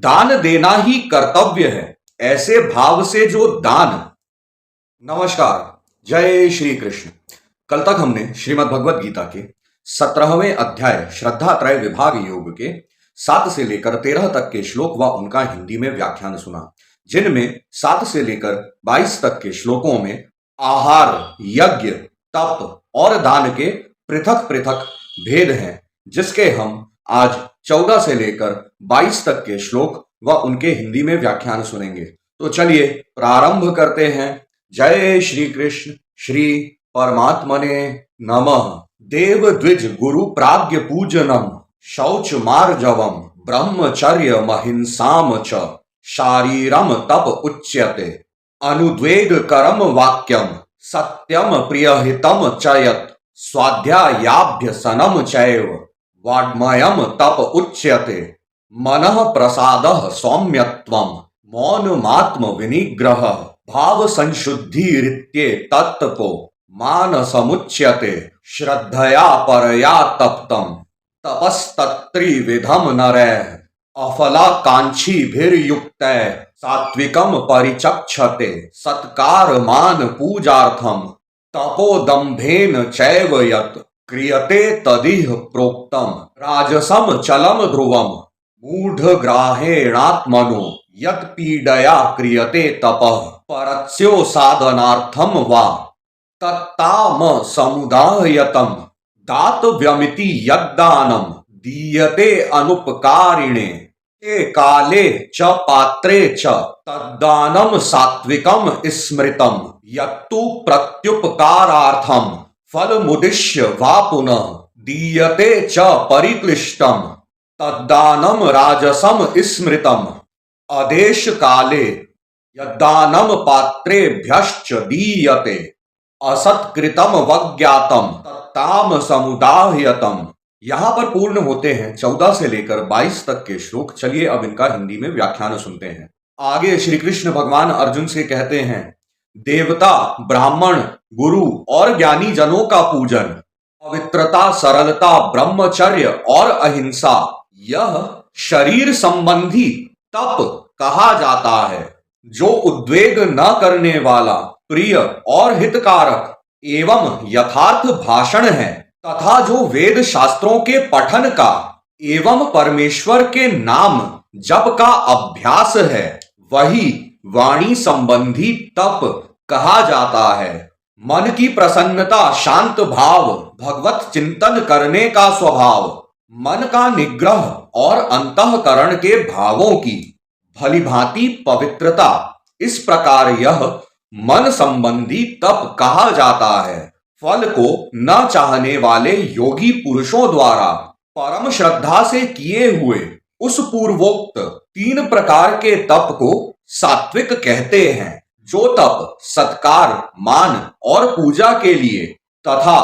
दान देना ही कर्तव्य है, ऐसे भाव से जो दान। नमस्कार, जय श्री कृष्ण। कल तक हमने श्रीमद् भगवद गीता के 17वें अध्याय श्रद्धा त्रय विभाग योग के 7 से लेकर 13 तक के श्लोक व उनका हिंदी में व्याख्यान सुना, जिनमें 7 से लेकर 22 तक के श्लोकों में आहार, यज्ञ, तप और दान के पृथक पृथक भेद हैं, जिसके हम आज 14 से लेकर 22 तक के श्लोक व उनके हिंदी में व्याख्यान सुनेंगे। तो चलिए प्रारंभ करते हैं। जय श्री कृष्ण। श्री परमात्मने नमः। देव द्विज गुरु प्राज्ञ पूजनम शौच मार्जवम ब्रह्मचर्य महिंसाम च शारीरम तप उच्यते अनुद्वेग करम वाक्यम सत्यम प्रियहितम चयत स्वाध्यायाभ्यसनम चैव वाड्मयम तप उच्यते मनः प्रसादः सौम्यत्वम मौनमात्म विनिग्रह भाव संशुद्धिरित्ये तत्पो मानसमुच्यते श्रद्धया परया तप्तम तपस्तत्त्रिविधम नरैः अफलाकांक्षीभिर्युक्तैः सात्विकम परिचक्षते सत्कार मान पूजार्थम तपोदम्भेन चैव यत् क्रियते तदिह प्रोक्तम राजसम चलम ध्रुवम मूढ़ग्राहेणात्मनो यत् पीडया क्रियते तपः परस्यो साधनार्थम वा तत्ताम समुदायतम दातव्यमिति यद्दानम दीयते अनुपकारिणे ते काले च पात्रे च तद्दानम सात्विकम स्मृतम यत्तु प्रत्युपकारार्थम फलमुद्दिश्य वा पुनः दीयते च परिक्लिष्टम तद्दानम राजसम स्मृतम अदेश काले यद्दानम पात्रेभ्यश्च दीयते असत्कृतम वज्ञातम तत्ताम समुदाह्यतम। यहाँ पर पूर्ण होते हैं 14 से लेकर 22 तक के श्लोक। चलिए अब इनका हिंदी में व्याख्यान सुनते हैं। आगे श्री कृष्ण भगवान अर्जुन से कहते हैं, देवता, ब्राह्मण, गुरु और ज्ञानी जनों का पूजन, पवित्रता, सरलता, ब्रह्मचर्य और अहिंसा, यह शरीर संबंधी तप कहा जाता है। जो उद्वेग न करने वाला, प्रिय और हितकारक एवं यथार्थ भाषण है तथा जो वेद शास्त्रों के पठन का एवं परमेश्वर के नाम जप का अभ्यास है, वही वाणी संबंधी तप कहा जाता है। मन की प्रसन्नता, शांत भाव, भगवत चिंतन करने का स्वभाव, मन का निग्रह और अंतःकरण के भावों की भलीभांति पवित्रता, इस प्रकार यह मन संबंधी तप कहा जाता है। फल को न चाहने वाले योगी पुरुषों द्वारा परम श्रद्धा से किए हुए उस पूर्वोक्त 3 प्रकार के तप को सात्विक कहते हैं। जो तप सत्कार, मान और पूजा के लिए तथा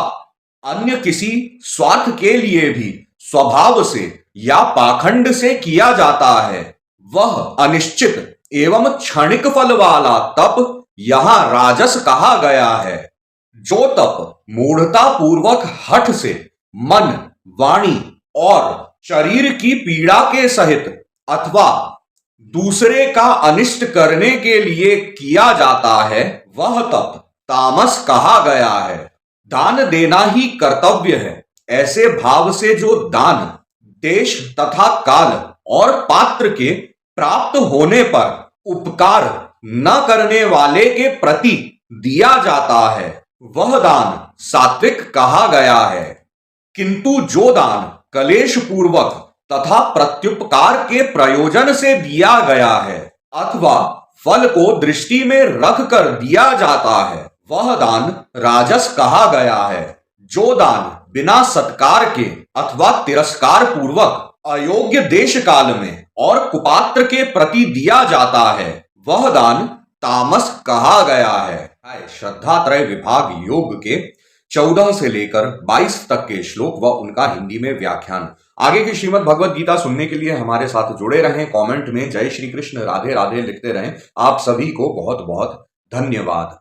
अन्य किसी स्वार्थ के लिए भी स्वभाव से या पाखंड से किया जाता है, वह अनिश्चित एवं क्षणिक फल वाला तप यहाँ राजस कहा गया है। जो तप मूढ़ता पूर्वक हठ से मन, वाणी और शरीर की पीड़ा के सहित अथवा दूसरे का अनिष्ट करने के लिए किया जाता है, वह तप तामस कहा गया है। दान देना ही कर्तव्य है, ऐसे भाव से जो दान देश तथा काल और पात्र के प्राप्त होने पर उपकार न करने वाले के प्रति दिया जाता है, वह दान सात्विक कहा गया है। किंतु जो दान कलेश पूर्वक तथा प्रत्युपकार के प्रयोजन से दिया गया है अथवा फल को दृष्टि में रखकर दिया जाता है, वह दान राजस कहा गया है। जो दान बिना सत्कार के अथवा तिरस्कार पूर्वक अयोग्य देश काल में और कुपात्र के प्रति दिया जाता है, वह दान तामस कहा गया है। श्रद्धा त्रय विभाग योग के 14 से लेकर 22 तक के श्लोक व उनका हिंदी में व्याख्यान। आगे की श्रीमद् भगवद गीता सुनने के लिए हमारे साथ जुड़े रहें। कमेंट में जय श्री कृष्ण, राधे राधे लिखते रहें। आप सभी को बहुत बहुत धन्यवाद।